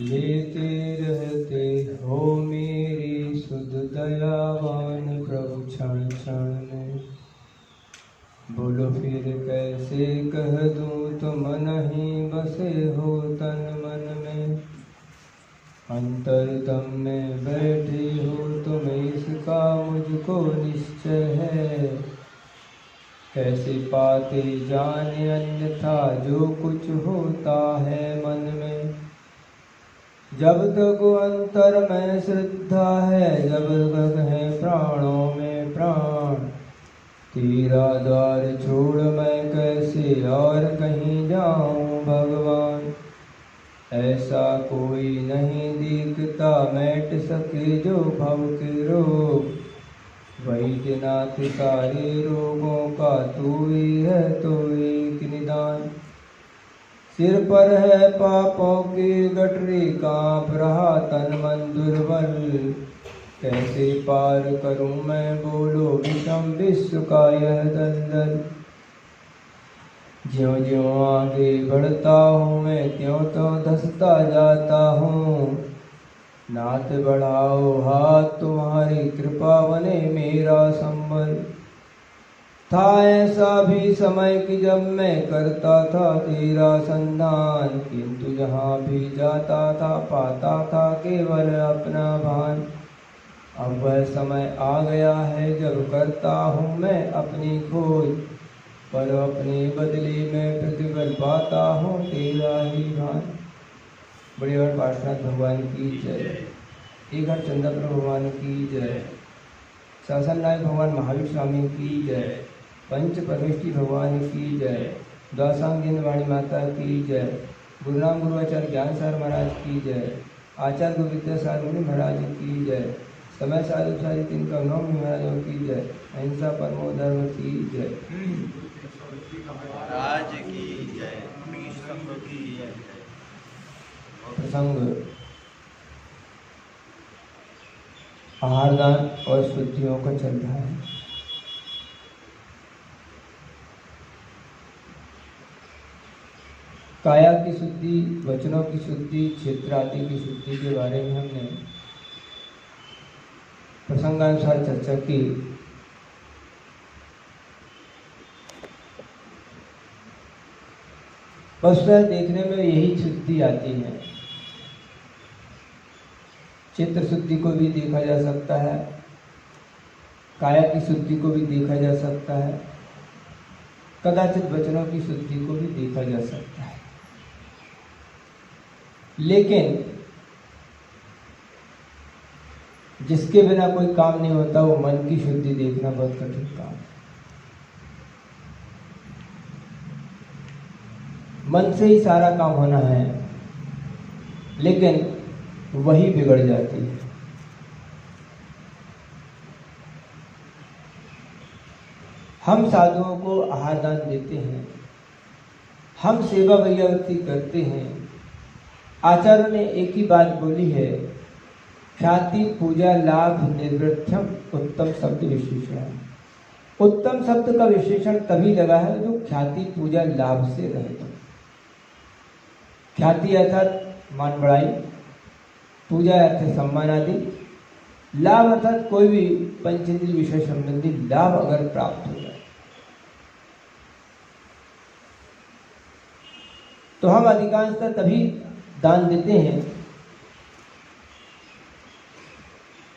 लेते रहते हो मेरी सुध दयावान प्रभु क्षण क्षण में। बोलो फिर कैसे कह दूं तुम नहीं बसे हो तन मन में। अंतरतम में बैठे हो तुम इसका मुझको निश्चय है। कैसे पाते जाने अन्यथा जो कुछ होता है मन में। जब तक अंतर में श्रद्धा है जब तक है प्राणों में प्राण। तेरा द्वार छोड़ मैं कैसे और कहीं जाऊं भगवान। ऐसा कोई नहीं दिखता मैट सके जो भव के रोग। वैद्यनाथ सारे रोगों का तू ही है तो एक निदान। सिर पर है पापों की गठरी कांप रहा तन मन दुर्बल। कैसे पार करूं मैं बोलो विषम विश्व का यह दलदल। ज्यों ज्यों आगे बढ़ता हूँ मैं त्यों त्यों धंसता जाता हूँ। नाथ बढ़ाओ हाथ तुम्हारी कृपा बने मेरा संबल। था ऐसा भी समय कि जब मैं करता था तेरा संधान। किंतु जहाँ भी जाता था पाता था केवल अपना भान। अब वह समय आ गया है जब करता हूँ मैं अपनी खोज। पर अपने बदले में प्रतिफल पाता हूँ तेरा ही भान। बड़ी बार पार्शनाथ भगवान की जय। एक हर चंद्रपुर भगवान की जय। शासन नायक भगवान महावीर स्वामी की जय। पंच परमेष्ठी भगवान की जय। दासांग वाणी माता की जय। गुरुराम गुरुआचार्य ज्ञान सार महाराज की जय। आचार्य गोविंदाचार्य मुनि महाराज की जय। समय साधु सारी तीन कवनों महाराजों की जय। अहिंसा परमो धर्म की जय। महाराज की जय। की जय। प्रसंग आहारदान और शुद्धियों का चल रहा है। काया की शुद्धि, वचनों की शुद्धि, क्षेत्र आदि की शुद्धि के बारे में हमने प्रसंगानुसार चर्चा की। वस्तुतः देखने में यही शुद्धि आती है। चित्र शुद्धि को भी देखा जा सकता है, काया की शुद्धि को भी देखा जा सकता है, कदाचित वचनों की शुद्धि को भी देखा जा सकता है। लेकिन जिसके बिना कोई काम नहीं होता वो मन की शुद्धि देखना बहुत कठिन काम है। मन से ही सारा काम होना है लेकिन वही बिगड़ जाती है। हम साधुओं को आहार दान देते हैं, हम सेवा वैयावृत्ति करते हैं। आचार्यों ने एक ही बात बोली है, ख्याति पूजा लाभ निर्वृत्यम उत्तम शब्द विशेषण। उत्तम शब्द का विशेषण तभी लगा है जो ख्याति पूजा लाभ से रहे। ख्याति अर्थात मान बढ़ाई, पूजा अर्थात सम्मान आदि, लाभ अर्थात कोई भी पंचेंद्रिय विषय संबंधी लाभ अगर प्राप्त हो जाए तो हम अधिकांशतः तभी दान देते हैं।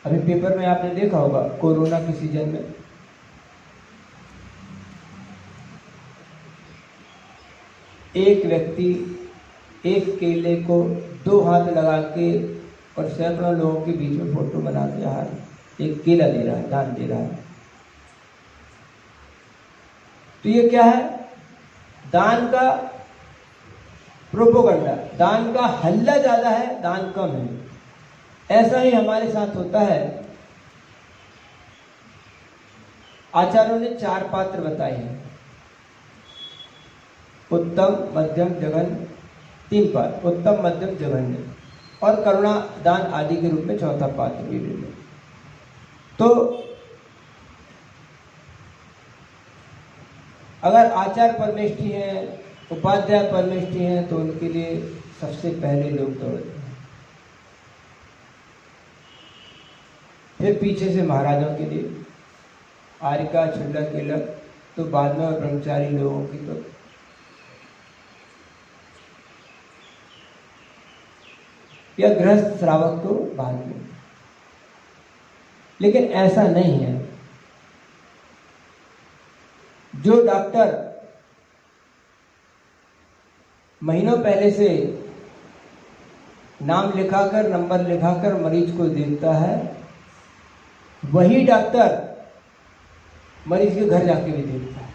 अभी पेपर में आपने देखा होगा कोरोना के सीजन में एक व्यक्ति एक केले को 2 हाथ लगा के और सैकड़ों लोगों के बीच में फोटो बना के हाथ एक केला दे रहा है, दान दे रहा है। तो ये क्या है? दान का प्रोपोगंडा, दान का हल्ला ज्यादा है, दान कम है। ऐसा ही हमारे साथ होता है। आचार्यों ने 4 पात्र बताए हैं, उत्तम मध्यम जघन्य, 3 पात्र, उत्तम मध्यम जघन्य, और करुणा दान आदि के रूप में 4था पात्र भी ले लो। तो अगर आचार्य परमेष्ठी हैं, उपाध्याय परमेष्ठी हैं तो उनके लिए सबसे पहले लोग दौड़ते हैं। फिर पीछे से महाराजों के लिए आरिका क्षुल्लक के लग, तो बाद में और ब्रह्मचारी लोगों की तो या गृहस्थ श्रावक को बाद में। लेकिन ऐसा नहीं है। जो डॉक्टर महीनों पहले से नाम लिखाकर नंबर लिखाकर मरीज को देखता है, वही डॉक्टर मरीज के घर जाके भी देखता है।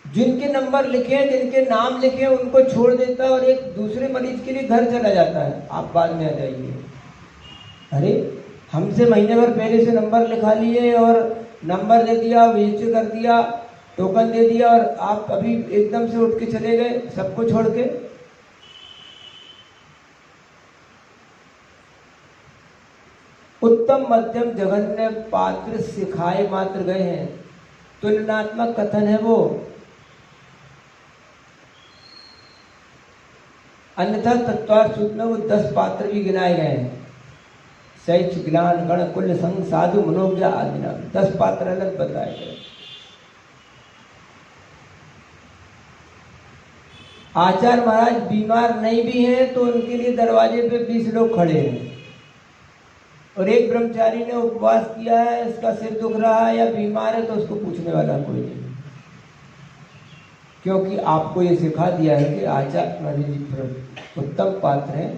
जिनके नंबर लिखे हैं, जिनके नाम लिखे हैं, उनको छोड़ देता है और एक दूसरे मरीज के लिए घर चला जाता है, आप बाद में आ जाइए। अरे हमसे महीने भर पहले से नंबर लिखा लिए और नंबर दे दिया, रजिस्टर कर दिया, टोकन दे दिया, और आप अभी एकदम से उठ के चले गए सबको छोड़ के। उत्तम मध्यम जघन्य पात्र सिखाए मात्र गए हैं, तुलनात्मक कथन है वो। अन्यथा तत्वार्थ सूत्र में वो 10 पात्र भी गिनाए गए हैं। शैच ज्ञान गण कुल संग साधु मनोज्ञा आदि नाम 10 पात्र अलग बताए गए। आचार्य महाराज बीमार नहीं भी हैं तो उनके लिए दरवाजे पे 20 लोग खड़े हैं, और एक ब्रह्मचारी ने उपवास किया है, इसका सिर दुख रहा है या बीमार है, तो उसको पूछने वाला कोई नहीं, क्योंकि आपको ये सिखा दिया है कि आचार्य महाराज जी उत्तम पात्र हैं,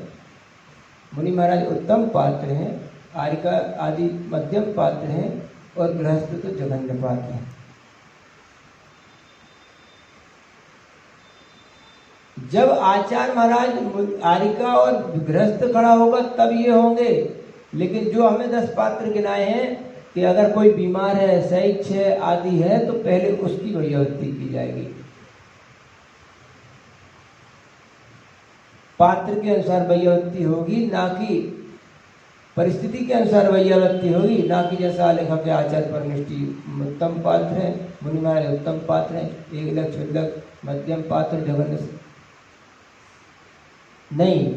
मुनि महाराज उत्तम पात्र हैं, आरिका आदि मध्यम पात्र हैं, और गृहस्थ तो जघन्य पात्र हैं। जब आचार्य महाराज आरिका और गृहस्थ खड़ा होगा तब ये होंगे। लेकिन जो हमें 10 पात्र गिनाए हैं कि अगर कोई बीमार है, शैच है आदि है, तो पहले उसकी वैयावृत्ति की जाएगी। पात्र के अनुसार वैयावृत्ति होगी, ना कि परिस्थिति के अनुसार वैयावृत्ति होगी, ना कि जैसा लिखा के आचार्य परनिष्ठि उत्तम पात्र है, मुनि महाराज उत्तम पात्र है, एक लक्ष क्षुल्लक मध्यम पात्र जघन्य नहीं।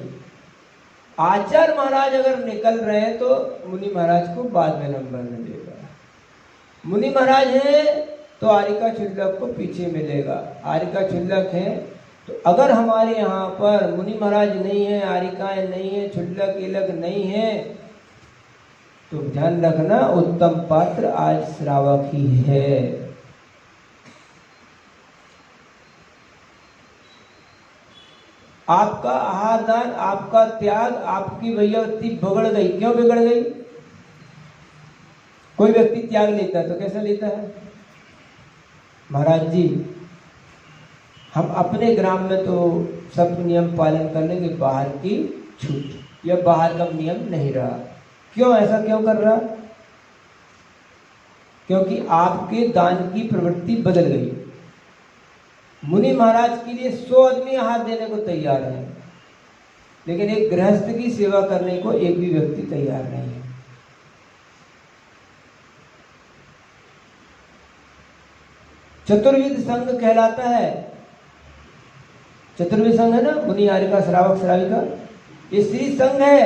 आचार्य महाराज अगर निकल रहे हैं तो मुनि महाराज को बाद में नंबर मिलेगा। मुनि महाराज हैं तो आरिका क्षुल्लक को पीछे मिलेगा। आरिका क्षुल्लक है तो अगर हमारे यहाँ पर मुनि महाराज नहीं है, आरिकाएं नहीं है, क्षुल्लक इलक नहीं है, तो ध्यान रखना उत्तम पात्र आज श्रावक ही है। आपका आहार दान, आपका त्याग, आपकी वैयावृत्ति बिगड़ गई। क्यों बिगड़ गई? कोई व्यक्ति त्याग लेता है तो कैसा लेता है? महाराज जी हम अपने ग्राम में तो सब नियम पालन कर लेंगे, बाहर की छूट या बाहर का नियम नहीं रहा। क्यों ऐसा क्यों कर रहा? क्योंकि आपके दान की प्रवृत्ति बदल गई। मुनि महाराज के लिए 100 आदमी हाथ देने को तैयार है, लेकिन एक गृहस्थ की सेवा करने को एक भी व्यक्ति तैयार नहीं है। चतुर्विध संघ कहलाता है। चतुर्विध संघ है ना, मुनि आरिका श्रावक श्राविका, ये श्री संघ है।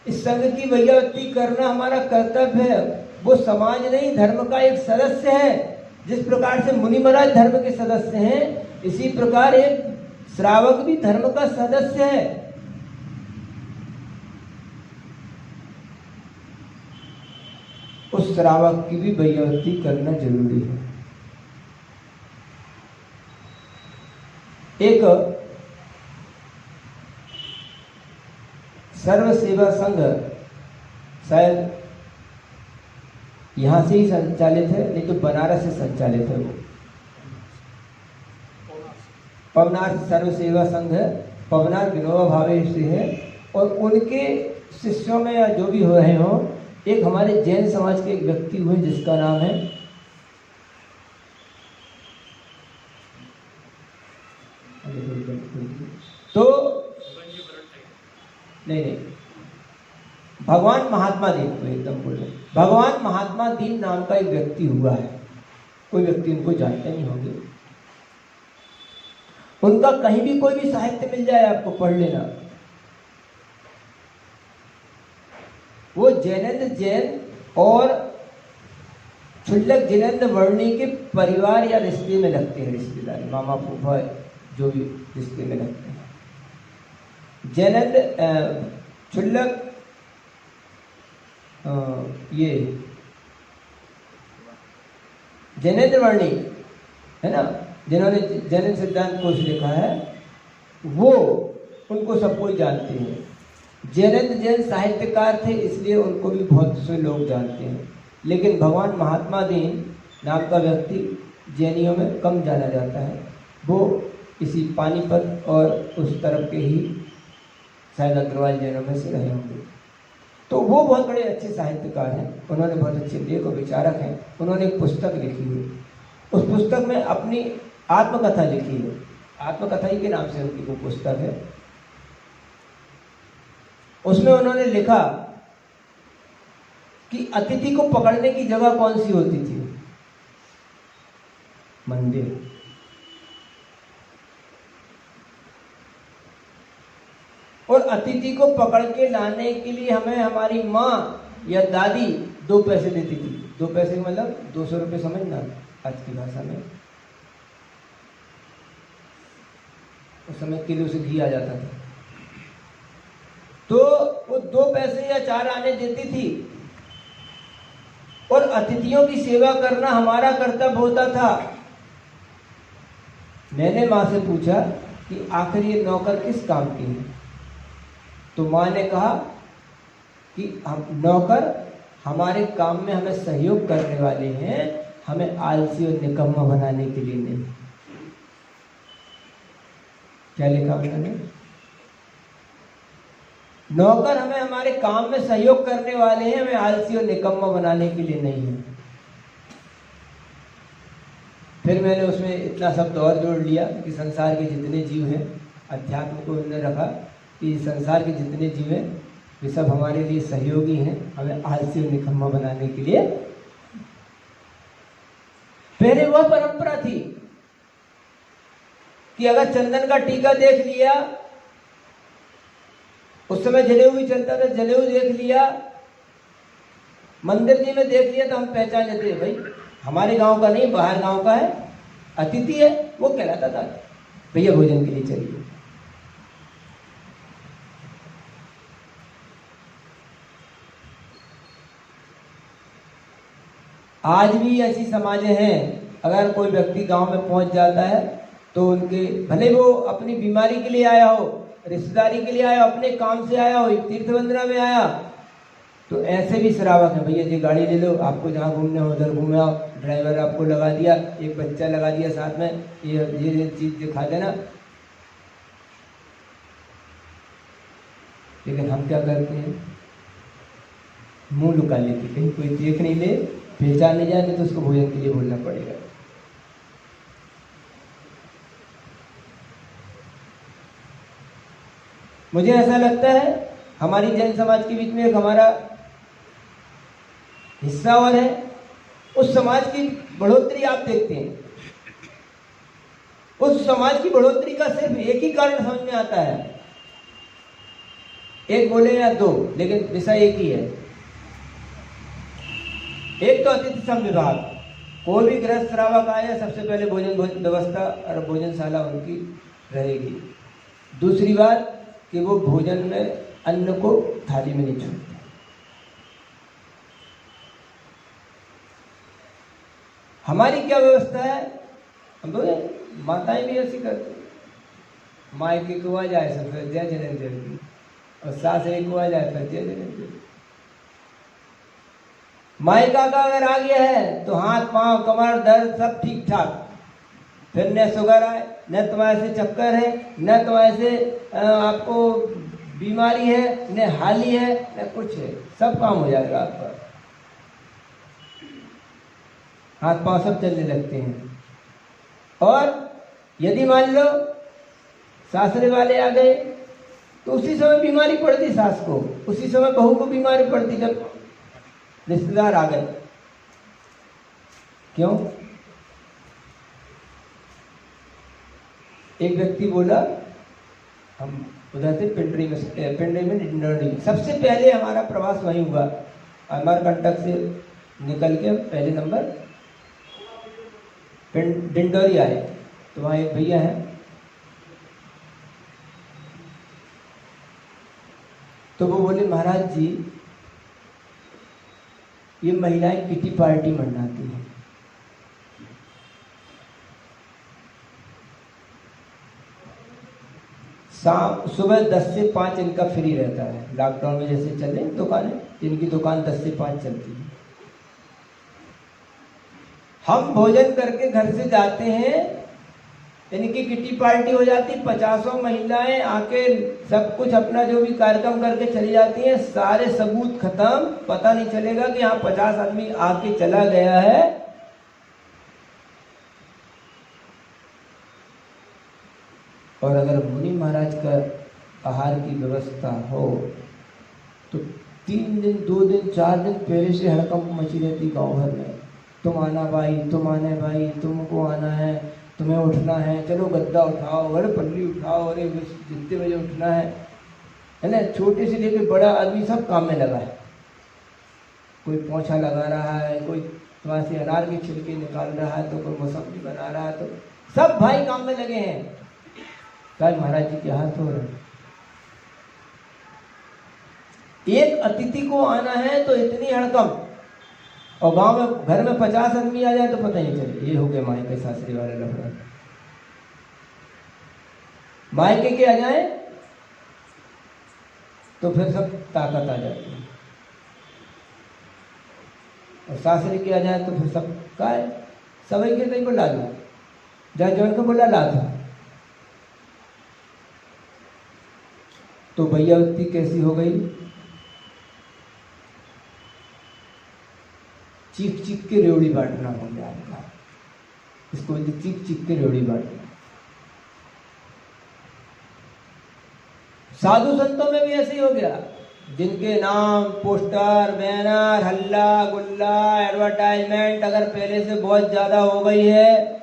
इस संघ की वैयावृत्ति करना हमारा कर्तव्य है। वो समाज नहीं, धर्म का एक सदस्य है। जिस प्रकार से मुनि महाराज धर्म के सदस्य हैं, इसी प्रकार एक श्रावक भी धर्म का सदस्य है। उस श्रावक की भी वैयावृत्ति करना जरूरी है। एक सर्व सेवा संघ शायद यहां से ही संचालित है, नहीं तो बनारस से संचालित है। वो पवनार सर्व सेवा संघ है, पवनार विनोबा भावे से है, और उनके शिष्यों में या जो भी हो रहे हो, एक हमारे जैन समाज के एक व्यक्ति हुए जिसका नाम है तो नहीं भगवान महात्मा दीन को एकदम बोल रहे, भगवान महात्मा दीन नाम का एक व्यक्ति हुआ है। कोई व्यक्ति उनको जानते नहीं होंगे। उनका कहीं भी कोई भी साहित्य मिल जाए आपको पढ़ लेना। वो जैनेन्द्र जैन और क्षुल्लक जिनेन्द्र वर्णी के परिवार या रिश्ते में लगते हैं, रिश्तेदार मामा फूफा जो भी रिश्ते में लगते हैं। जैनेन्द्र क्षुल्लक ये जैनेन्द्र वर्णी है ना, जिन्होंने जैन सिद्धांत कोश लिखा है, वो उनको सब कोई जानते हैं। जैनेन्द्र जैन साहित्यकार थे, इसलिए उनको भी बहुत से लोग जानते हैं। लेकिन भगवान महात्मा दीन नाम का व्यक्ति जैनियों में कम जाना जाता है। वो इसी पानीपत और उस तरफ के ही शायद अग्रवाल जैनों में से रहे होंगे। तो वो बहुत बड़े अच्छे साहित्यकार हैं, उन्होंने बहुत अच्छे लेख और विचारक हैं। उन्होंने एक पुस्तक लिखी हुई, उस पुस्तक में अपनी आत्मकथा लिखी है, आत्मकथा ही के नाम से उनकी वो पुस्तक है। उसमें उन्होंने लिखा कि अतिथि को पकड़ने की जगह कौन सी होती थी? मंदिर। और अतिथि को पकड़ के लाने के लिए हमें हमारी माँ या दादी 2 पैसे देती थी। 2 पैसे मतलब 200 रुपये, समझना आज की भाषा में। उस समय किलो से घी आ जाता था, तो वो 2 पैसे या 4 आने देती थी। और अतिथियों की सेवा करना हमारा कर्तव्य होता था। मैंने माँ से पूछा कि आखिर ये नौकर किस काम के हैं? तो माँ ने कहा कि हम नौकर हमारे काम में हमें सहयोग करने वाले हैं, हमें आलसी और निकम्मा बनाने के लिए नहीं। क्या लिखा उन्होंने? नौकर हमें हमारे काम में सहयोग करने वाले हैं, हमें आलसी और निकम्मा बनाने के लिए नहीं है। फिर मैंने उसमें इतना शब्द और जोड़ लिया कि संसार के जितने जीव हैं, अध्यात्म को उन्होंने रखा कि संसार के जितने जीव हैं वे सब हमारे लिए सहयोगी हैं, हमें आलसी और निकम्मा बनाने के लिए। पहले वह परंपरा थी कि अगर चंदन का टीका देख लिया, उस समय जलेऊ भी चलता था, जलेऊ देख लिया, मंदिर जी में देख लिया, तो हम पहचान लेते हैं भाई हमारे गांव का नहीं, बाहर गांव का है, अतिथि है, वो कहलाता था भैया भोजन के लिए चलिए। आज भी ऐसी समाजें हैं, अगर कोई व्यक्ति गांव में पहुंच जाता है तो उनके, भले वो अपनी बीमारी के लिए आया हो, रिश्तेदारी के लिए आया, अपने काम से आया हो, तीर्थ वंदना में आया, तो ऐसे भी श्रावक है, भैया जी गाड़ी ले लो, आपको जहाँ घूमने हो उधर घूमे आओ, ड्राइवर आपको लगा दिया, एक बच्चा लगा दिया साथ में, ये चीज़ दिखा देना। लेकिन हम क्या करते हैं? मुंह लुका लेते, कहीं कोई देख नहीं ले, पहचान नहीं जाए, नहीं तो उसको भोजन के लिए बोलना पड़ेगा। मुझे ऐसा लगता है हमारी जैन समाज के बीच में एक हमारा हिस्सा और है, उस समाज की बढ़ोतरी आप देखते हैं, उस समाज की बढ़ोतरी का सिर्फ एक ही कारण समझ में आता है, एक बोले या 2, लेकिन विषय एक ही है। एक तो अतिथि सम विभाग, कोई भी गृहस्थ श्रावक आए सबसे पहले भोजन व्यवस्था और भोजनशाला उनकी रहेगी। दूसरी बात कि वो भोजन में अन्न को थाली में नहीं छोड़ते। हमारी क्या व्यवस्था है? हम तो माताएं भी ऐसी करती, मायके को आ जाए सबसे जय जनेन्द्र की, और सास को आ जाए फिर जय जनेन्द्र। मायका का अगर आ गया है तो हाथ पांव कमर दर्द सब ठीक ठाक, फिर न शुगर आए, न तुम्हारे से चक्कर है, न तुम्हारे से आपको बीमारी है, न हाली है, न कुछ है, सब काम हो जाएगा आपका। हाथ पांव सब चलने लगते हैं। और यदि मान लो सासरे वाले आ गए तो उसी समय बीमारी पड़ती सास को, उसी समय बहू को बीमारी पड़ती जब रिश्तेदार आ गए। क्यों? एक व्यक्ति बोला हम उधर से पिंडरी में डिंडोरी। सबसे पहले हमारा प्रवास वहीं हुआ, अमरकंटक से निकल के पहले नंबर डिंडोरी आए। तो वहाँ एक भैया हैं, तो वो बोले महाराज जी ये महिलाएं किटी पार्टी मनाती हैं। सुबह 10 से 5 इनका फ्री रहता है। लॉकडाउन में जैसे चले दुकानें, इनकी दुकान 10 से 5 चलती है। हम भोजन करके घर से जाते हैं, इनकी किटी पार्टी हो जाती, 50 महिलाएं आके सब कुछ अपना जो भी कार्यक्रम करके चली जाती हैं। सारे सबूत खत्म, पता नहीं चलेगा कि यहाँ 50 आदमी आके चला गया है। और अगर मुनि महाराज का आहार की व्यवस्था हो तो 3 दिन 2 दिन 4 दिन पहले से हड़कंप मची रहती गाँव भर में। तुम आना भाई, तुम आने भाई, तुमको आना है, तुम्हें उठना है, चलो गद्दा उठाओ, अरे पल्ली उठाओ, अरे जितने बजे उठना है ना। छोटे से लेकर बड़ा आदमी सब काम में लगा है। कोई पोछा लगा रहा है, कोई वहाँ से अनार के छिलके निकाल रहा है, तो कोई मौसमी बना रहा है, तो सब भाई काम में लगे हैं। कल महाराज जी के हाथ हो रहे। एक अतिथि को आना है तो इतनी हड़कम, और गांव में घर में 50 आदमी आ जाए तो पता ही नहीं चले। ये हो गए मायके सासरी वाले लफड़ा। मायके के आ जाए तो फिर सब ताकत आ जाती है, और सासरी के आ जाए तो फिर सब का है, सभी के नहीं बुला लो, जहाँ जौन को बुला ला था। तो भैयावती कैसी हो गई, चीख चीख के रेवड़ी बांटना हो गया आपका। इसको चीख चीख के रेवड़ी बांटना। साधु संतों में भी ऐसे ही हो गया, जिनके नाम पोस्टर बैनर हल्ला गुल्ला एडवर्टाइजमेंट अगर पहले से बहुत ज्यादा हो गई है,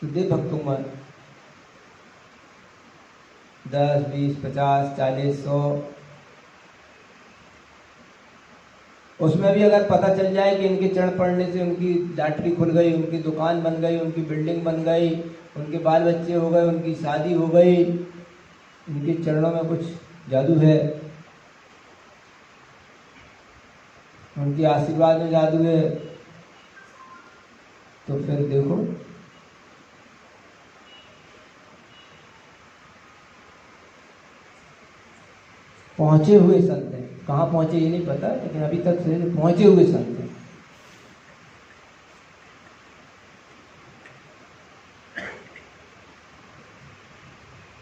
सुधे भक्तों में 10, 20, 50, 40, 100, उसमें भी अगर पता चल जाए कि इनके चरण पड़ने से उनकी लॉटरी खुल गई, उनकी दुकान बन गई, उनकी बिल्डिंग बन गई, उनके बाल बच्चे हो गए, उनकी शादी हो गई, इनके चरणों में कुछ जादू है, उनके आशीर्वाद में जादू है, तो फिर देखो पहुंचे हुए संत हैं। कहाँ पहुंचे ये नहीं पता, लेकिन अभी तक से पहुंचे हुए संत हैं।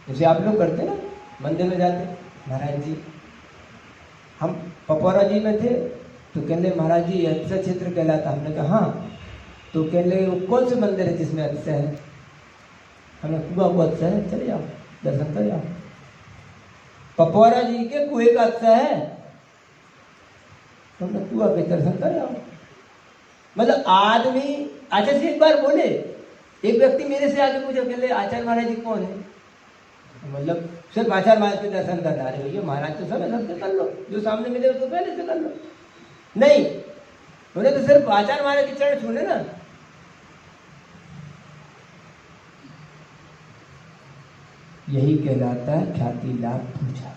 जैसे आप लोग करते ना, मंदिर में जाते, महाराज जी हम पपौरा जी में थे, तो कहने महाराज जी अच्छा क्षेत्र कहलाता। हमने कहा हाँ, तो कहने वो कौन से मंदिर है जिसमें अच्छा है? हमने कुआ को अच्छा है, चले जाओ दर्शन कर जाओ। पपौरा जी के कुएं का अच्छा है, तुमने कुआ के दर्शन कर जाओ। मतलब आदमी आचार्य से एक बार बोले, एक व्यक्ति मेरे से आगे पूछा, कहले आचार्य महाराज जी कौन है? मतलब सिर्फ आचार्य महाराज के दर्शन करना। अरे भैया महाराज तो सब है, सबसे कर लो, जो सामने मिले उसको पहले से कर लो। नहीं, उन्हें तो सिर्फ आचार्य महाराज के चरण छूने ना। यही कहलाता है ख्याति लाभ पूछा,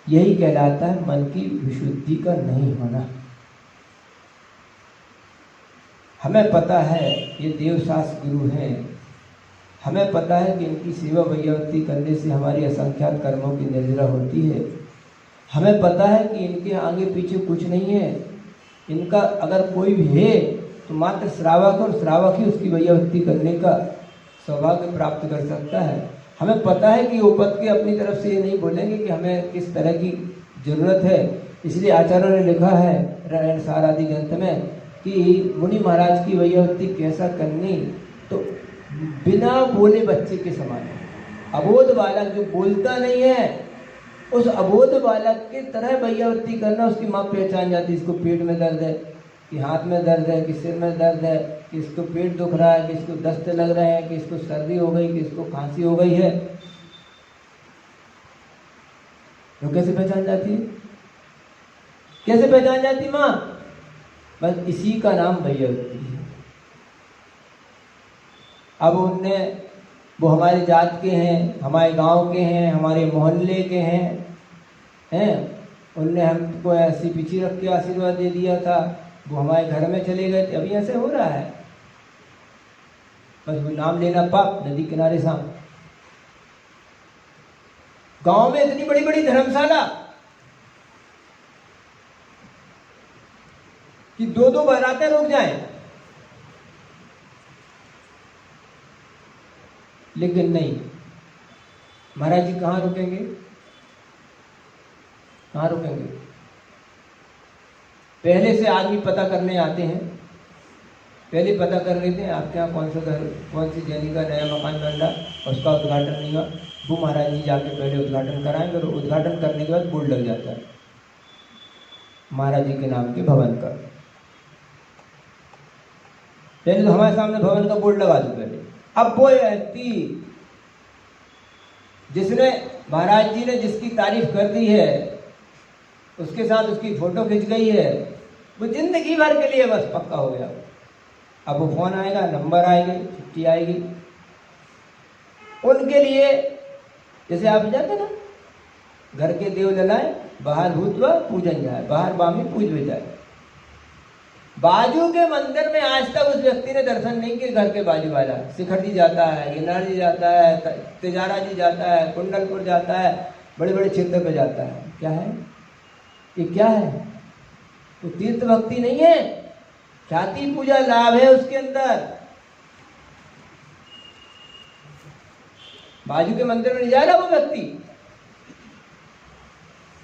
यही कहलाता है मन की विशुद्धि का नहीं होना। हमें पता है ये देवशास गुरु हैं, हमें पता है कि इनकी सेवा भैयावती करने से हमारी असंख्यात कर्मों की निर्जरा होती है। हमें पता है कि इनके आगे पीछे कुछ नहीं है, इनका अगर कोई भी है तो मात्र श्रावक, और श्रावक ही उसकी भैयावती करने का सौभाग्य प्राप्त कर सकता है। हमें पता है कि उपद के अपनी तरफ से ये नहीं बोलेंगे कि हमें किस तरह की जरूरत है। इसलिए आचार्यों ने लिखा है रैन सार आदि ग्रंथ में कि मुनि महाराज की भैयावती कैसा करनी, तो बिना बोले बच्चे के समान है। अबोध बालक जो बोलता नहीं है उस अबोध बालक की तरह भैयावृत्ति करना। उसकी माँ पहचान जाती, इसको पेट में दर्द है, कि हाथ में दर्द है, कि सिर में दर्द है, कि इसको पेट दुख रहा है, कि इसको दस्त लग रहे हैं, कि इसको सर्दी हो गई, कि इसको खांसी हो गई है। तो कैसे पहचान जाती है? कैसे पहचान जाती माँ? बस इसी का नाम भैयावृत्ति है। अब उनने, वो हमारे जात के हैं, हमारे गांव के हैं, हमारे मोहल्ले के हैं, उनने हमको ऐसी पीछे रख के आशीर्वाद दे दिया था, वो हमारे घर में चले गए थे। अभी ऐसे हो रहा है, बस वो नाम लेना पाप, नदी किनारे सांप। गांव में इतनी बड़ी बड़ी धर्मशाला कि दो दो बारातें रुक जाएं, लेकिन नहीं, महाराज जी कहाँ रुकेंगे? कहाँ रुकेंगे? पहले से आदमी पता करने आते हैं, पहले पता कर लेते हैं आपके यहाँ कौन सा घर, कौन सी जैनी का नया मकान बन रहा, उसका उद्घाटन नहीं हुआ, वो महाराज जी जाके पहले उद्घाटन कराएंगे, और उद्घाटन करने के बाद बोर्ड लग जाता है महाराज जी के नाम के भवन का। पहले तो हमारे सामने भवन का बोर्ड लगा दो पहले। अब वो व्यक्ति जिसने, महाराज जी ने जिसकी तारीफ कर दी है, उसके साथ उसकी फोटो खिंच गई है, वो जिंदगी भर के लिए बस पक्का हो गया। अब वो फोन आएगा, नंबर आएगी, चिट्ठी आएगी, उनके लिए जैसे आप जाते ना, घर के देव जलाए, बाहर भूतवा पूजन जाए, बाहर बामी पूज जाए। बाजू के मंदिर में आज तक उस व्यक्ति ने दर्शन नहीं किए। घर के बाजू वाला शिखर जी जाता है, गिरनार जी जाता है, तेजारा जी जाता है, कुंडलपुर जाता है, बड़े बड़े क्षेत्र पे जाता है। क्या है ये? क्या है वो? तीर्थ भक्ति नहीं है, ख्याति पूजा लाभ है उसके अंदर। बाजू के मंदिर में नहीं जा रहा वो व्यक्ति।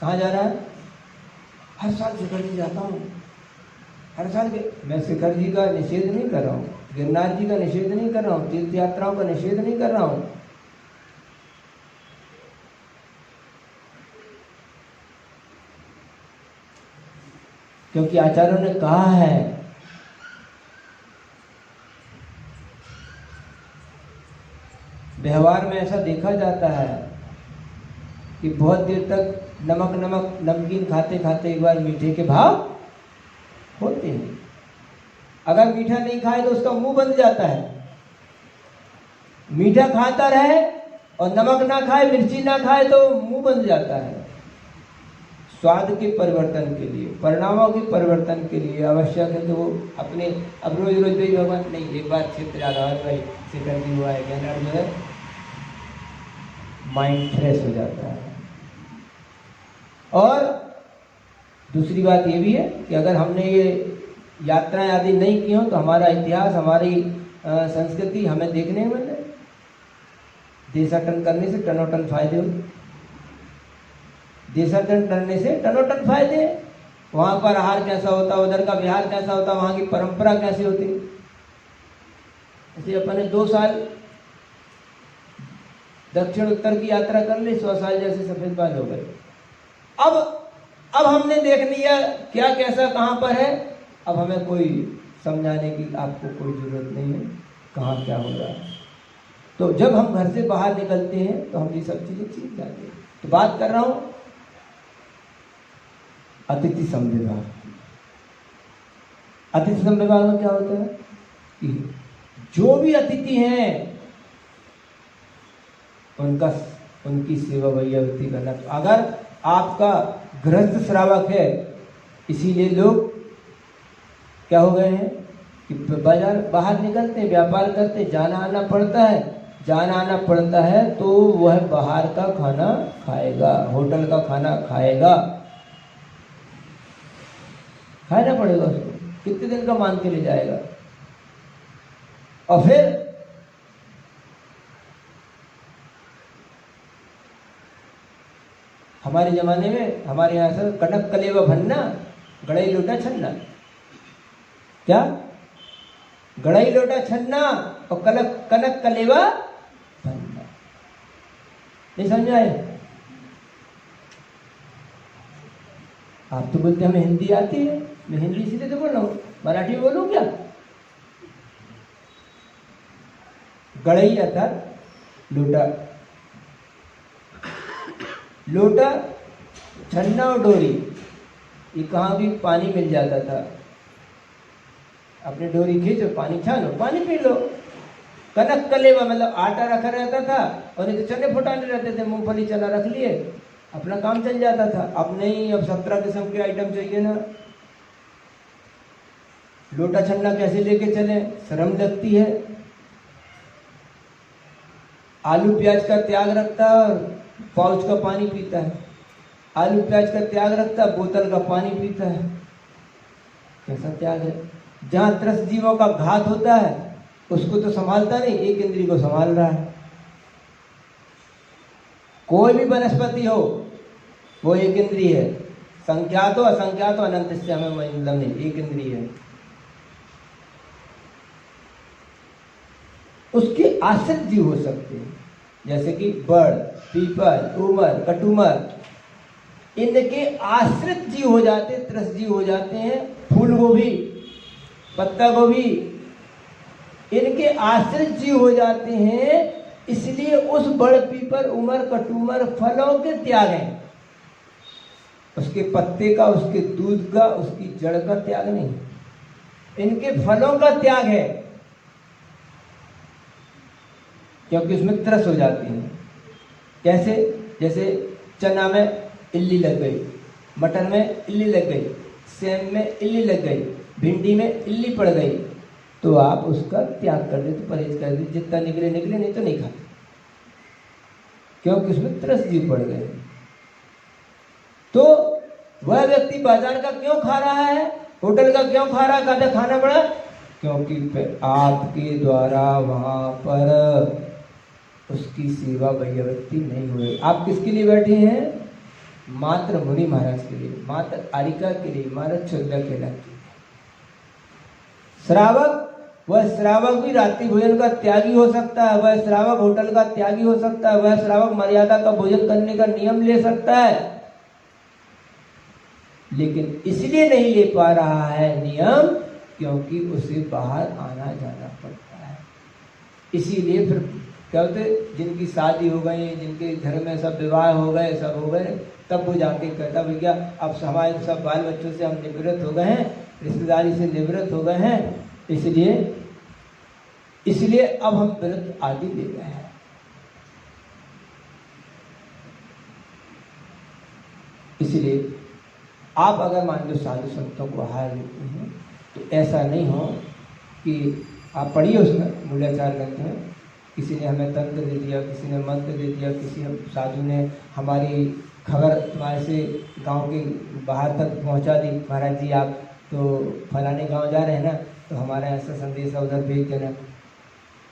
कहाँ जा रहा है? हर साल शिखर जी जाता हूँ, हर साल के। मैं शिखर जी का निषेध नहीं कर रहा हूँ, गिरनार जी का निषेध नहीं कर रहा हूँ, तीर्थ यात्राओं का निषेध नहीं कर रहा हूँ। क्योंकि आचार्यों ने कहा है व्यवहार में ऐसा देखा जाता है कि बहुत देर तक नमक नमकीन खाते खाते एक बार मीठे के भाव होते हैं। अगर मीठा नहीं खाए तो उसका मुंह बंद जाता है। मीठा खाता रहे और नमक ना खाए, मिर्ची ना खाए तो मुंह बंद जाता है। स्वाद के परिवर्तन के लिए, परिणामों के परिवर्तन के लिए आवश्यक है कि वो अपने, अब रोज रोज भी भगवान नहीं, एक बार क्षेत्र ज्यादा भाई शिखर जी हुआ है, कहना जो है माइंड फ्रेश हो जाता है। और दूसरी बात ये भी है कि अगर हमने ये यात्राएं आदि नहीं की हो तो हमारा इतिहास, हमारी संस्कृति हमें देखने में मिले। देशाटन करने से टनोटन फायदे हो, देशाटन करने से टनोटन फायदे हैं। वहाँ पर आहार कैसा होता, उधर का विहार कैसा होता, वहाँ की परंपरा कैसी होती। इसलिए अपन ने 2 साल दक्षिण उत्तर की यात्रा कर ली, 100 साल जैसे सफेद बाल हो गए। अब हमने देख लिया क्या कैसा कहाँ पर है। अब हमें कोई समझाने की आपको कोई जरूरत नहीं है कहाँ क्या हो रहा है। तो जब हम घर से बाहर निकलते हैं तो हम ये सब चीजें सीख जाते हैं। तो बात कर रहा हूं अतिथि संविभाग। अतिथि संविभाग में क्या होता है कि जो भी अतिथि हैं उनकी सेवा भैयावृत्ति करना। तो अगर आपका गृहस्थ श्रावक है, इसीलिए लोग क्या हो गए हैं कि बाजार बाहर निकलते, व्यापार करते, जाना आना पड़ता है। जाना आना पड़ता है तो वह बाहर का खाना खाएगा, होटल का खाना खाएगा, खाना पड़ेगा उसको। कितने दिन का मान के ले जाएगा। और फिर हमारे जमाने में हमारे यहाँ से कनक कलेवा भरना, गड़ई लोटा छन्ना। क्या? गड़ई लोटा छन्ना और कनक कलेवा भरना। नहीं समझाए? आप तो बोलते हमें हिंदी आती है, मैं हिंदी सीधे तो बोल रहा हूँ, मराठी में बोलूँ क्या? गड़ई अर्थात लोटा, लोटा, छन्ना और डोरी, ये कहाँ भी पानी मिल जाता था। अपनी डोरी खींचो, पानी छानो, पानी पी लो। कनक कलेवा मतलब आटा रखा रहता था, और नहीं तो चने फुटाने रहते थे, मूंगफली चना रख लिए, अपना काम चल जाता था। अब नहीं, अब 17 किस्म के आइटम चाहिए ना। लोटा छन्ना कैसे लेके चले, शर्म लगती है। आलू प्याज का त्याग रखता है और पाउच का पानी पीता है, आलू प्याज का त्याग रखता है, बोतल का पानी पीता है। कैसा त्याग है? जहां त्रस्त जीवों का घात होता है उसको तो संभालता नहीं, एक इंद्रिय को संभाल रहा है। कोई भी वनस्पति हो वो एक इंद्रिय है, संख्यात हो असंख्यात हो अनंत से हमें मतलब नहीं, एक इंद्रिय है। उसके आश्रित जीव हो सकते हैं, जैसे कि बड़, पीपल, उमर, कटुमर, इनके आश्रित जीव हो जाते, त्रस्त जीव हो जाते हैं। फूल गोभी, पत्ता गोभी, इनके आश्रित जीव हो जाते हैं। इसलिए उस बड़, पीपल, उमर, कटुमर फलों के त्याग है, उसके पत्ते का, उसके दूध का, उसकी जड़ का त्याग नहीं, इनके फलों का त्याग है, क्योंकि उसमें त्रस हो जाती है। कैसे? जैसे चना में इल्ली लग गई, मटर में इल्ली लग गई, सेम में इल्ली लग गई, भिंडी में इल्ली पड़ गई, तो आप उसका त्याग कर देते, परहेज कर देते, जितना निकले निकले, नहीं तो नहीं खाते, क्योंकि उसमें त्रस जीव पड़ गए। तो वह व्यक्ति बाजार का क्यों खा रहा है, होटल का क्यों खा रहा है, कहते खाना पड़ा, क्योंकि आपके द्वारा वहां पर उसकी सेवा वही व्यक्ति नहीं हुए। आप किसके लिए बैठे हैं? मात्र मुनि महाराज के लिए, मात्र आरिका के लिए, मात्र चौदह के लिए। श्रावक, वह श्रावक भी रात्रि भोजन का त्यागी हो सकता है, वह श्रावक होटल का त्यागी हो सकता है, वह श्रावक मर्यादा का भोजन करने का नियम ले सकता है, लेकिन इसलिए नहीं ले पा रहा है नियम, क्योंकि उसे बाहर आना जाना पड़ता है। इसीलिए फिर क्या होते, जिनकी शादी हो गई, जिनके घर में सब विवाह हो गए, सब हो गए, तब वो जाके कहता भैया अब हमारे सब बाल बच्चों से हम निवृत्त हो गए हैं, रिश्तेदारी से निवृत्त हो गए हैं, इसलिए अब हम व्रत आदि ले रहे हैं। इसलिए आप अगर मान लो साधु संतों को आहार लेते हैं तो ऐसा नहीं हो कि आप पढ़िए उसमें मूल्याचार ग्रंथ में, किसी ने हमें तंत्र दे दिया, किसी ने मंत्र दे दिया, किसी साधु ने हमारी खबर तुम्हारे से गांव के बाहर तक पहुंचा दी, महाराज जी आप तो फलाने गांव जा रहे हैं ना, तो हमारा ऐसा संदेश उधर भेज देना।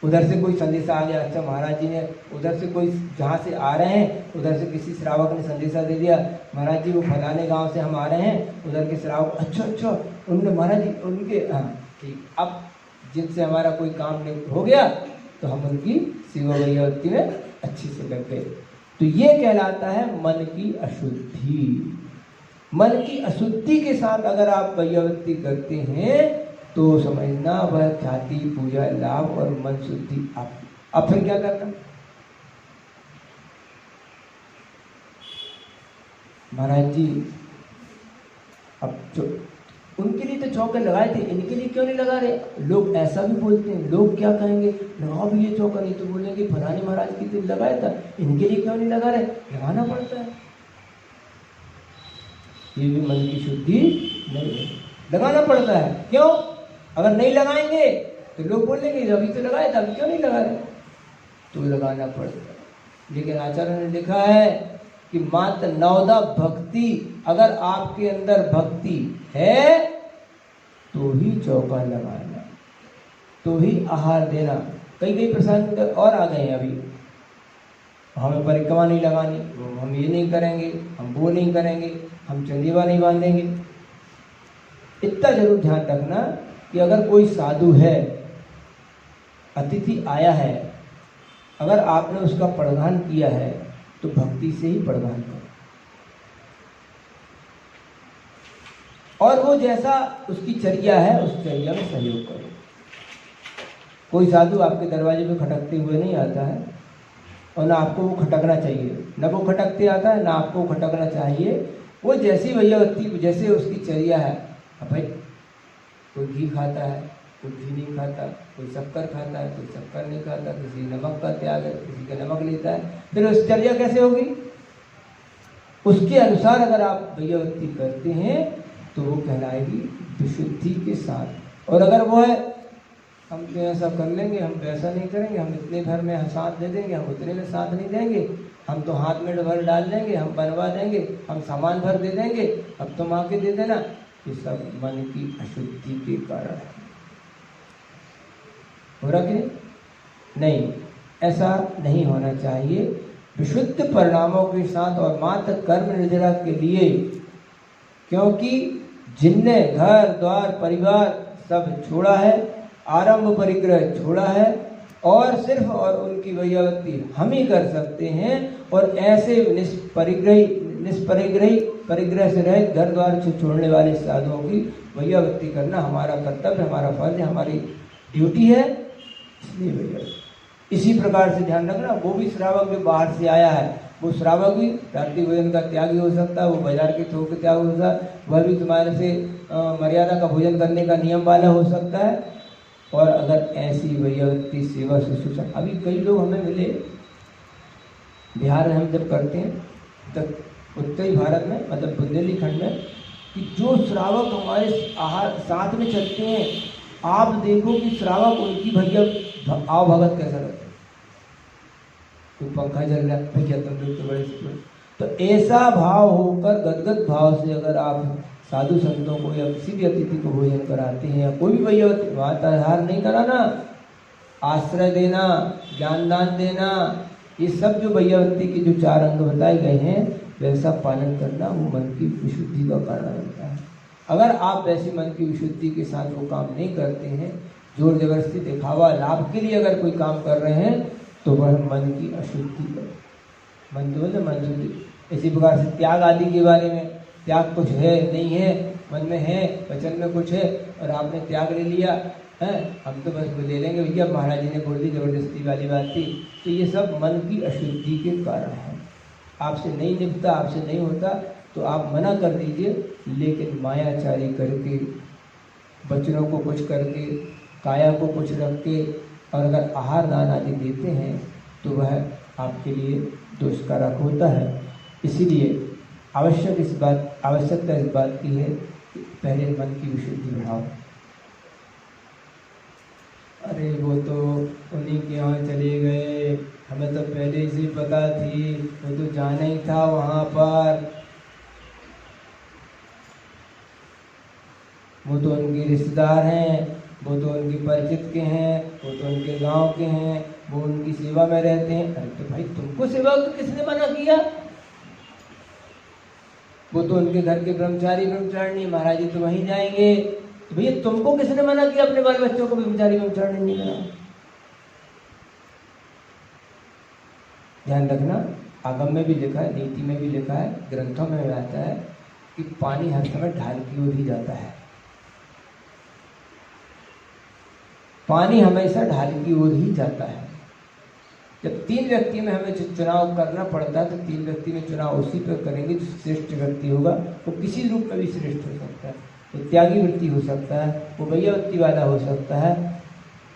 उधर से कोई संदेशा आ गया, अच्छा महाराज जी ने उधर से कोई जहाँ से आ रहे हैं उधर से किसी श्रावक ने संदेशा दे दिया, महाराज जी वो फलाने गांव से हम आ रहे हैं, उधर के श्रावक, अच्छा उनने महाराज जी उनके, हाँ ठीक, अब जिनसे हमारा कोई काम नहीं हो गया तो हम उनकी सेवा वैयावृत्ति में अच्छी से लग गए। तो ये कहलाता है मन की अशुद्धि। मन की अशुद्धि के साथ अगर आप वैयावृत्ति करते हैं तो समझना वह ख्याति, पूजा, लाभ और मन शुद्धि आप। अब फिर क्या करना? महाराज जी अब उनके लिए तो चौके लगाए थे, इनके लिए क्यों नहीं लगा रहे? लोग ऐसा भी बोलते हैं, लोग क्या कहेंगे, लगाओ भी ये चौका, नहीं तो बोलेंगे फलाने महाराज के लिए लगाया था, इनके लिए क्यों नहीं लगा रहे? लगाना पड़ता है। ये भी मन की शुद्धि नहीं है, लगाना पड़ता है। क्यों? अगर नहीं लगाएंगे तो लोग बोलेंगे अभी तो लगाया था, अभी क्यों नहीं लगा रहे? तो लगाना पड़ता है। लेकिन आचार्य ने लिखा है कि मात्र नवदा भक्ति, अगर आपके अंदर भक्ति है तो ही चौका लगाना, तो ही आहार देना। कई प्रसंग और आ गए हैं अभी, हमें परिक्रमा नहीं लगानी, हम ये नहीं करेंगे, हम वो नहीं करेंगे, हम चंदीवा नहीं बांधेंगे। इतना जरूर ध्यान रखना कि अगर कोई साधु है, अतिथि आया है, अगर आपने उसका प्रदान किया है तो भक्ति से ही प्रदान करो। और वो जैसा उसकी चर्या है उस चर्या में सहयोग करो। कोई साधु आपके दरवाजे पे खटकते हुए नहीं आता है और ना आपको वो खटकना चाहिए, न वो खटकते आता है ना आपको खटकना चाहिए। वो जैसी भैयावती जैसे उसकी चर्या है। अब भाई कोई घी खाता है, कोई घी नहीं खाता, कोई शक्कर खाता है, कोई शक्कर नहीं खाता, किसी नमक का त्याग है, किसी का नमक लेता है, फिर उस चर्या कैसे होगी? उसके अनुसार अगर आप भैयावती करते हैं तो वो कहलाएगी विशुद्धि के साथ। और अगर वो है हम तो ऐसा कर लेंगे, हम वैसा नहीं करेंगे, हम इतने भर में साथ दे देंगे, हम उतने में साथ नहीं देंगे, हम तो हाथ में भर डाल देंगे, हम बनवा देंगे, हम सामान भर दे देंगे, अब तुम आके दे देना, ये सब मन की अशुद्धि के कारण है। हो रहा कि नहीं? ऐसा नहीं होना चाहिए। विशुद्ध परिणामों के साथ और मात्र कर्म निर्जरा के लिए, क्योंकि जिनने घर द्वार परिवार सब छोड़ा है, आरंभ परिग्रह छोड़ा है, और सिर्फ और उनकी भैयावती हम ही कर सकते हैं। और ऐसे परिग्रह से रहित घर द्वार से छोड़ने वाले साधुओं की भैयावती करना हमारा कर्तव्य, हमारा फर्ज है, हमारी ड्यूटी है। इसलिए भैया इसी प्रकार से ध्यान रखना, वो भी श्रावक जो बाहर से आया है, वो श्रावक भी रात्रि भोजन का त्यागी हो सकता है, वो बाजार के थोक का त्याग हो सकता है, वह भी तुम्हारे से मर्यादा का भोजन करने का नियम वाला हो सकता है। और अगर ऐसी भैयावती सेवा शुश्रूषा, अभी कई लोग हमें मिले बिहार में, हम जब करते हैं तब उत्तरी भारत में, मतलब बुंदेलखंड में, कि जो श्रावक हमारे साथ में चलते हैं, आप देखो कि श्रावक उनकी भैया आओ भगत कैसा रहता है। कोई पंखा चल रहा है, भैया तुम लोग तो बड़े, तो ऐसा भाव होकर गदगद भाव से अगर आप साधु संतों को या किसी भी अतिथि को भोजन कराते हैं, या कोई भी भैयावती, वाताहार नहीं कराना, आश्रय देना, ज्ञान दान देना, ये सब जो भैयावती के जो 4 अंग बताए गए हैं, वैसा पालन करना वो मन की विशुद्धि का कारण बनता है। अगर आप वैसी मन की विशुद्धि के साथ वो काम नहीं करते हैं, जोर जबरदस्ती दिखावा लाभ के लिए अगर कोई काम कर रहे हैं, तो वह मन की अशुद्धि कर मन शुद्धि। इसी प्रकार से त्याग आदि के बारे में, त्याग कुछ है नहीं है, मन में है, वचन में कुछ है, और आपने त्याग ले लिया है, हम तो बस ले लेंगे भैया, महाराज जी ने बोल दी, जबरदस्ती वाली बात थी, तो ये सब मन की अशुद्धि के कारण है। आपसे नहीं निपटा, आपसे नहीं होता, तो आप मना कर दीजिए, लेकिन मायाचारी करके, बच्चों को कुछ करके, काया को कुछ रख के, और अगर आहार दान आदि देते हैं तो वह आपके लिए दुष्कारक होता है। इसीलिए आवश्यकता इस बात की है कि पहले मन की विशुद्धि बढ़ाओ। अरे वो तो उन्हीं के यहाँ चले गए, हमें तो पहले से पता थी, वो तो जाना ही था वहाँ पर, वो तो उनके रिश्तेदार हैं, वो तो उनके परिचित के हैं, वो तो उनके गांव के हैं, वो उनकी सेवा में रहते हैं। अरे तो भाई तुमको सेवा को किसने मना किया? वो तो उनके घर के ब्रह्मचारी महाराज जी तो वहीं जाएंगे, तो भैया तुमको किसने मना किया अपने बाल बच्चों को ब्रह्मचारी नहीं बनाना? ध्यान रखना, आगम में भी लिखा है, नीति में भी लिखा है, ग्रंथों में भी आता है कि पानी हर समय ढाल की ओर ही जाता है। पानी हमेशा ढाल की ओर ही जाता है। जब 3 व्यक्ति में हमें चुनाव करना पड़ता है, तो 3 व्यक्ति में चुनाव उसी पर करेंगे जो श्रेष्ठ व्यक्ति होगा। वो किसी रूप में भी श्रेष्ठ हो सकता है, वो त्यागी वृत्ति हो सकता है, वो भैयावती वाला हो सकता है,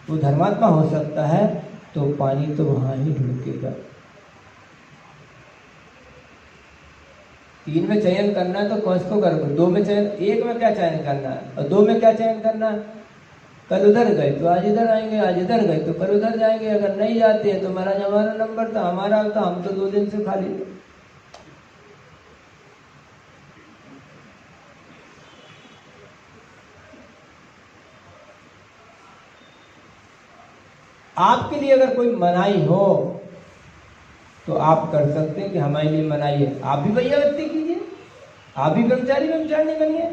वो धर्मात्मा हो सकता है, तो पानी तो वहाँ ही ढुकेगा। 3 में चयन करना है तो किसको करोगे? 2 में चयन, 1 में क्या चयन करना है और 2 में क्या चयन करना है? कल उधर गए तो आज इधर आएंगे, आज इधर गए तो कल उधर जाएंगे। अगर नहीं जाते हैं तो महाराज हमारा नंबर था, हमारा था, हम तो 2 दिन से खाली थे। आपके लिए अगर कोई मनाही हो तो आप कर सकते हैं कि हमारे लिए मनाही है, आप भी भैयावती कीजिए, आप भी ब्रह्मचारी बनिए,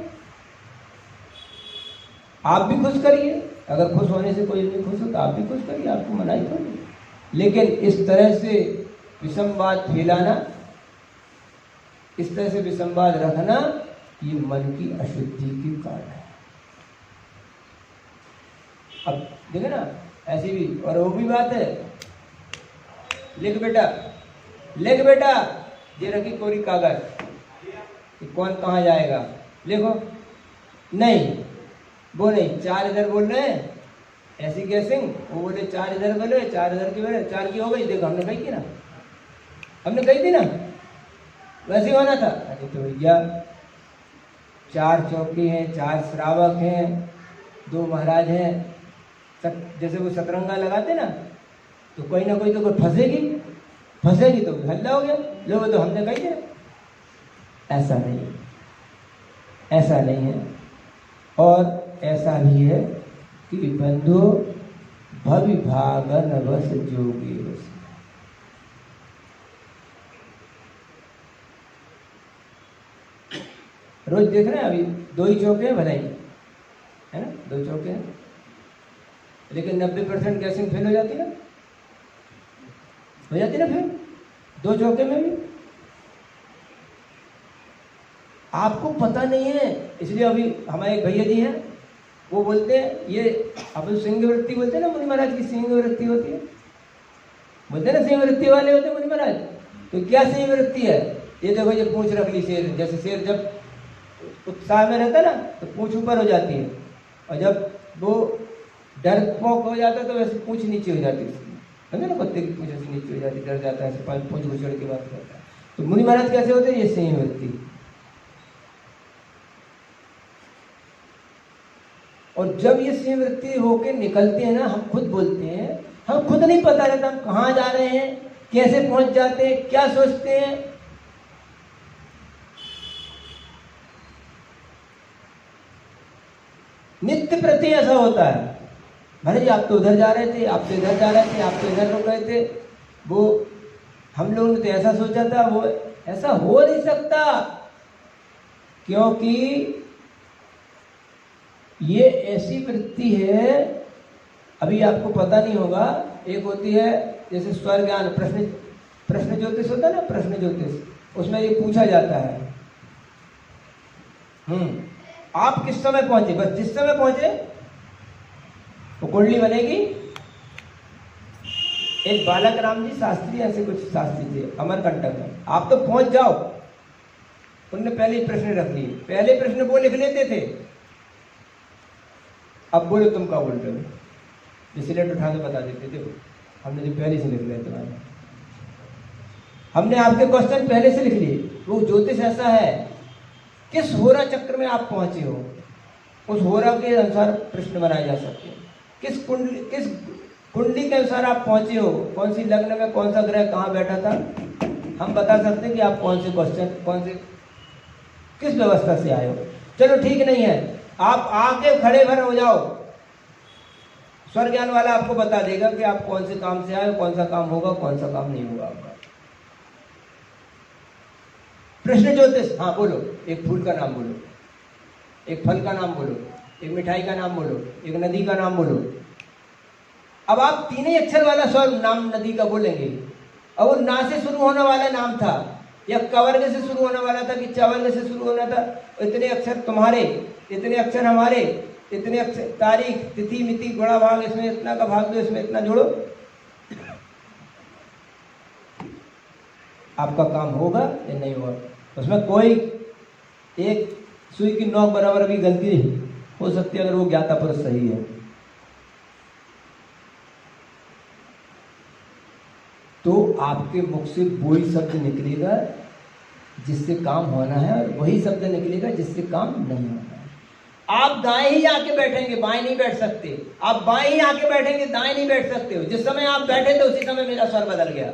आप भी खुश करिए। अगर खुश होने से कोई नहीं खुश हो तो आप भी खुश करिए, आपको मनाही थोड़ी। लेकिन इस तरह से विषमवाद फैलाना, इस तरह से विषमवाद रखना, ये मन की अशुद्धि के कारण है। अब देखो ना, ऐसी भी और वो भी बात है। लिख बेटा, लिख बेटा, ये रखी कोरी कागज कि कौन कहाँ जाएगा, लिखो। नहीं, वो नहीं, 4 इधर बोल रहे हैं, ऐसी गैसिंग, वो बोले 4 इधर बोले, 4 इधर की बोले, 4 की हो गई। देखो हमने कही थी ना, हमने कही थी ना, वैसे होना था। अरे तो भैया 4 चौकी हैं, 4 श्रावक हैं, 2 महाराज हैं, जैसे वो सतरंगा लगाते ना, तो कोई ना कोई तो कोई फंसेगी, फंसेगी तो हल्ला हो गया। लोग तो हमने कही थे, ऐसा नहीं, ऐसा नहीं है। और ऐसा भी है कि बंधु भविभागन वश जोगी वश। रोज देख रहे हैं, अभी 2 ही चौके हैं भलाई, है ना, 2 चौके हैं, लेकिन 90% गैसिंग फेल हो जाती ना, हो जाती ना फिर 2 चौके में भी। आपको पता नहीं है, इसलिए अभी हमारे एक भैया जी हैं, वो बोलते हैं ये अपन सिंह वृत्ति बोलते हैं ना, मुनि महाराज की सिंह वृत्ति होती है, बोलते हैं ना सिंह वृत्ति वाले होते हैं मुनि महाराज। तो क्या सिंह वृत्ति है? ये देखो, ये पूंछ रख ली शेर, जैसे शेर जब उत्साह में रहता है ना तो पूंछ ऊपर हो जाती है, और जब वो डरपोक हो जाता है तो वैसे पूंछ नीचे हो जाती है उसकी, समझे ना, कुत्ते की पूंछ ऐसी नीचे हो जाती है, डर जाता है, ऐसे पूंछ घुसड़ की बात करता है। तो मुनि महाराज कैसे होते हैं? ये सिंह वृत्ति। और जब ये सिंह वृत्ति होके निकलते हैं ना, हम खुद बोलते हैं, हम खुद नहीं पता रहता हम कहाँ जा रहे हैं, कैसे पहुंच जाते हैं, क्या सोचते हैं। नित्य प्रति ऐसा होता है, भले जी आप तो उधर जा रहे थे, आप तो इधर जा रहे थे, आप तो इधर रुक रहे थे, वो हम लोगों ने तो ऐसा सोचा था, वो ऐसा हो नहीं सकता, क्योंकि ये ऐसी वृत्ति है। अभी आपको पता नहीं होगा, एक होती है जैसे स्वर ज्ञान, प्रश्न ज्योतिष होता है ना, प्रश्न ज्योतिष, उसमें ये पूछा जाता है आप किस समय पहुंचे, बस जिस समय पहुंचे वो कुंडली बनेगी। एक बालक राम जी शास्त्री, ऐसे कुछ शास्त्री थे अमरकंटक में, आप तो पहुंच जाओ, उनने पहले ही प्रश्न रख लिए, पहले प्रश्न वो लिख लेते थे। अब बोलो तुम क्या बोल रहे हो, स्लेट उठा के बता देते थे, हमने जो पहले से लिख लिया तुम्हारे, हमने आपके क्वेश्चन पहले से लिख लिए। वो ज्योतिष ऐसा है, किस होरा चक्र में आप पहुंचे हो, उस होरा के अनुसार प्रश्न बनाए जा सकते हैं। किस कुंडली के अनुसार आप पहुंचे हो, कौन सी लग्न में कौन सा ग्रह कहाँ बैठा था, हम बता सकते हैं कि आप कौन से क्वेश्चन, कौन से किस व्यवस्था से आए हो। चलो ठीक नहीं है, आप आके खड़े भर हो जाओ, स्वर ज्ञान वाला आपको बता देगा कि आप कौन से काम से आए, कौन सा काम होगा, कौन सा काम नहीं होगा आपका। प्रश्न ज्योतिष, हाँ बोलो, एक फूल का नाम बोलो, एक फल का नाम बोलो, एक मिठाई का नाम बोलो, एक नदी का नाम बोलो। अब आप 3 ही अक्षर वाला स्वर नाम नदी का बोलेंगे, और वो ना से शुरू होने वाला नाम था, या कवर्ग से शुरू होने वाला था कि चवर्ग से शुरू होना था। इतने अक्षर तुम्हारे, इतने अक्षर हमारे, इतने अक्षर, तारीख, तिथि, मिति, गुणा भाग, इसमें इतना का भाग दो, इसमें इतना जोड़ो, आपका काम होगा या नहीं होगा। उसमें कोई एक सुई की नोक बराबर भी गलती हो सकती है, अगर वो ज्ञाता पुरुष सही है। तो आपके मुख से वही शब्द निकलेगा जिससे काम होना है, और वही शब्द निकलेगा जिससे काम नहीं होना है। आप दाएं ही आके बैठेंगे, बाएं नहीं बैठ सकते, आप बाएं ही आके बैठेंगे, दाएं नहीं बैठ सकते हो। जिस समय आप बैठे थे उसी समय मेरा स्वर बदल गया,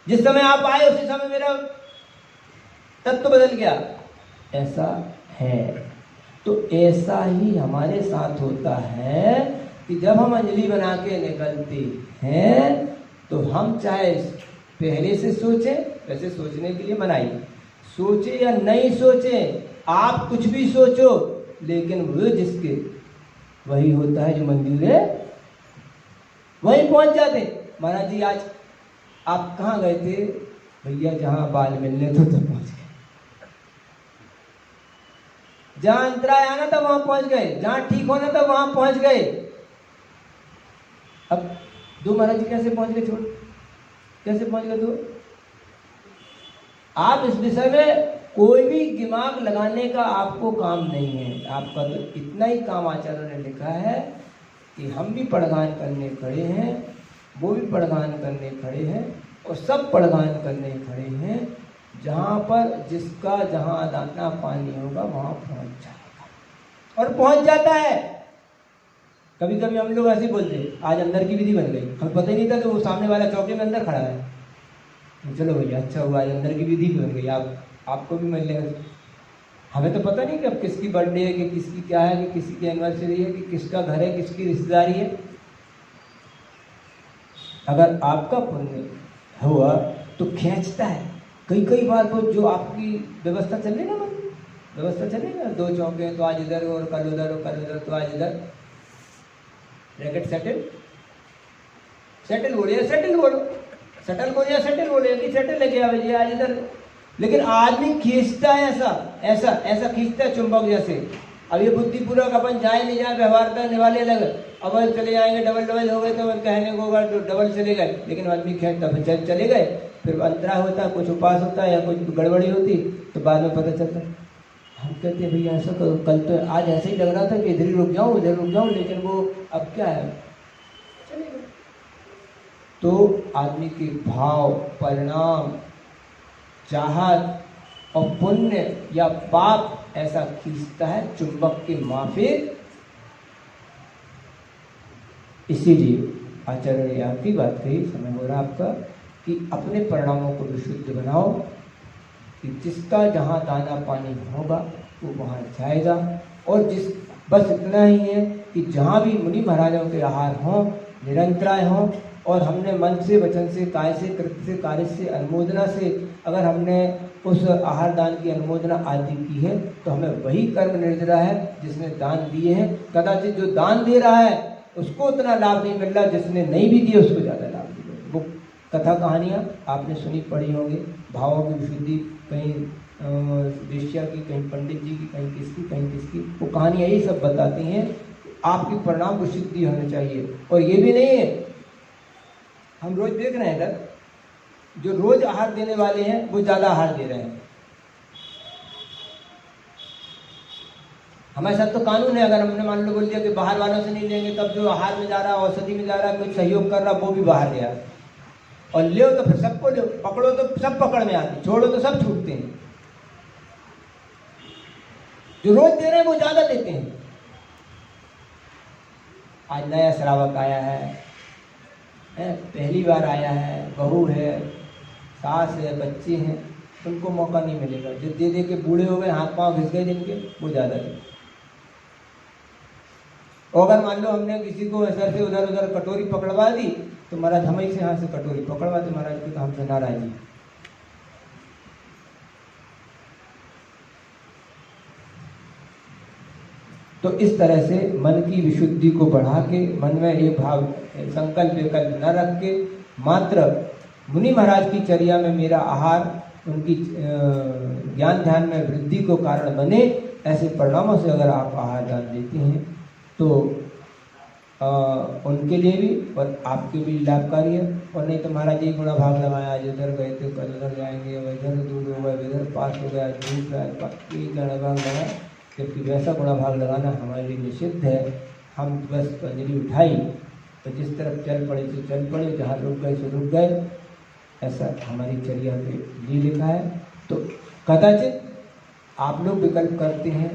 जिस समय आप आए उसी समय मेरा तत्व बदल गया, ऐसा है। तो ऐसा ही हमारे साथ होता है कि जब हम अंजलि बना के निकलते हैं तो हम चाहे पहले से सोचें, वैसे सोचने के लिए मनाई, सोचे या नहीं सोचे, आप कुछ भी सोचो, लेकिन वो जिसके वही होता है जो मंजूर है, वहीं पहुंच जाते। महाराज जी आज आप कहाँ गए थे? भैया जहाँ बाल मिलने थे तो पहुंच गए। जहां अंतराय आना था वहां पहुंच गए, जहां ठीक होना था वहां पहुंच गए। अब दो महाराज जी कैसे पहुंच गए? छोड़, कैसे पहुंच गए दो? आप इस विषय में कोई भी दिमाग लगाने का आपको काम नहीं है। आपका तो इतना ही काम आचार्य ने लिखा है कि हम भी पड़गान करने खड़े हैं, वो भी पड़गान करने खड़े हैं, और सब पड़गान करने खड़े हैं। जहाँ पर जिसका जहाँ दाना पानी होगा वहाँ पहुँच जाएगा, और पहुँच जाता है। कभी कभी हम लोग ऐसे बोलते हैं, आज अंदर की विधि बन गई, हमें पता ही नहीं था कि वो सामने वाला चौके में अंदर खड़ा है। चलो भैया अच्छा हुआ, आज अंदर की विधि बन गई, आपको भी मिल लेगा। हमें तो पता नहीं कि अब किसकी बर्थडे है, कि किसकी क्या है, कि किसी की एनिवर्सरी है, कि किसका घर है, किसकी रिश्तेदारी है। अगर आपका पुण्य हुआ तो खींचता है। कई बार तो जो आपकी व्यवस्था चले ना, व्यवस्था चलेगा, दो चौके हैं तो आज इधर और कल उधर, और कल उधर तो आज इधर। रैकेट सेटल बोलिए, सेटल बोलो, सेटल बोलिए, सेटल बोलिए कि सेटल लेके आ भैया आज इधर। लेकिन आदमी खींचता है, ऐसा खींचता है चुंबक जैसे। अब ये बुद्धिपूर्वक अपन जाए नहीं जाए, व्यवहारता निभाने लगे, अब चले जाएंगे, डबल हो गए तो कहने को होगा तो डबल चले गए। लेकिन आदमी खींचता, फिर चले गए, फिर अंतरा होता, कुछ उपास होता है या कुछ गड़बड़ी होती तो बाद में पता चलता। हम कहते हैं भैया ऐसा करो, कल तो आज ऐसे ही लग रहा था कि इधर ही रुक जाऊँ, उधर रुक जाऊँ, लेकिन वो अब क्या है, चले गए। तो आदमी के भाव, परिणाम, चाहत और पुण्य या पाप ऐसा खींचता है चुंबक के माफिक। इसीलिए आचार्य ने यहाँ की बात कही, समय हो रहा आपका, कि अपने परिणामों को विशुद्ध बनाओ, कि जिसका जहाँ दाना पानी होगा वो वहाँ जाएगा। और बस इतना ही है कि जहाँ भी मुनि महाराजों के आहार हों, निरंतराय हों, और हमने मन से, वचन से, काय से, कृत्य से, कार्य से, अनुमोदना से अगर हमने उस आहार दान की अनुमोदना आदि की है तो हमें वही कर्म निर्जरा है जिसने दान दिए हैं। कदाचित जो दान दे रहा है उसको उतना लाभ नहीं मिल रहा, जिसने नहीं भी दिए उसको ज़्यादा लाभ मिल रहा है। वो कथा कहानियाँ आपने सुनी पढ़ी होंगी, भावों की विशुद्धि, कहीं वेश्या की, कहीं पंडित जी की, कहीं किसकी। वो कहानियाँ यही सब बताती हैं आपकी परिणाम को शुद्धि होनी चाहिए। और ये भी नहीं है, हम रोज देख रहे हैं इधर, जो रोज आहार देने वाले हैं वो ज़्यादा आहार दे रहे हैं। हमारे साथ तो कानून है, अगर हमने मान लो बोल दिया कि बाहर वालों से नहीं लेंगे, तब जो आहार में जा रहा है, औषधि में जा रहा है, कोई सहयोग कर रहा, वो भी बाहर गया। और ले तो फिर सबको लो, पकड़ो तो सब पकड़ में आते, छोड़ो तो सब छूटते हैं। जो रोज दे रहे हैं वो ज़्यादा देते हैं। आज नया श्रावक आया है, पहली बार आया है, बहू है, सास है, बच्चे हैं, उनको मौका नहीं मिलेगा। जो दे दे के बूढ़े हो गए, हाथ पांव घिस गए जिनके, वो ज़्यादा दे। और अगर मान लो हमने किसी को सर से उधर उधर कटोरी पकड़वा दी तो महाराज हम ही से यहाँ से कटोरी पकड़वाते, महाराज की तो हमसे नाराजी। तो इस तरह से मन की विशुद्धि को बढ़ा के, मन में ये भाव संकल्प विकल्प न रख के, मात्र मुनि महाराज की चर्या में मेरा आहार उनकी ज्ञान ध्यान में वृद्धि को कारण बने, ऐसे परिणामों से अगर आप आहार दान देते हैं तो उनके लिए भी और आपके भी लाभकारी है। और नहीं तो महाराज एक गुणा भाग लगाया, आज उधर गए थे, कल उधर जाएंगे, इधर दूर हो गए, इधर पास हो गया, झूठ रहा, पक्की गुणा भाग लगाया, जबकि वैसा गुणा भाग लगाना हमारे लिए निषिद्ध है। हम बस अंजलि उठाई तो जिस तरफ चल पड़े तो चल पड़े, जहाँ रुक गए तो रुक गए, ऐसा हमारी चर्या पे लिए लिखा है। तो कदाचित आप लोग विकल्प करते हैं,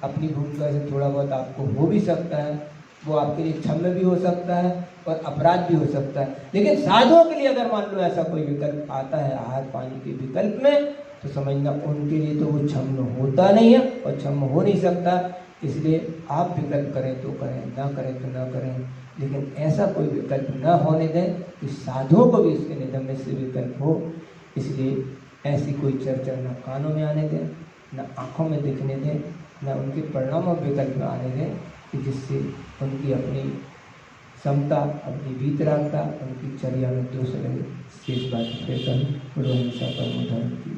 अपनी भूमिका से थोड़ा बहुत आपको हो भी सकता है, वो आपके लिए क्षम्य भी हो सकता है और अपराध भी हो सकता है। लेकिन साधुओं के लिए अगर मान लो ऐसा कोई विकल्प आता है आहार पानी के विकल्प में, तो समझना उनके लिए तो वो क्षम्य होता नहीं है और क्षम्य हो नहीं सकता। इसलिए आप विकल्प करें तो करें, ना करें तो ना करें, लेकिन ऐसा कोई विकल्प न होने दें कि साधुओं को भी इसके निधन में से विकल्प हो। इसलिए ऐसी कोई चर्चा न कानों में आने दें, न आँखों में दिखने दें, न उनके परिणामों विकल्प में आने दें, कि जिससे उनकी अपनी समता, अपनी वीतरागता, उनकी चर्या में दोष लगे। शेष बात फिर कभी, गुरु हिंसा का उदाहरण की।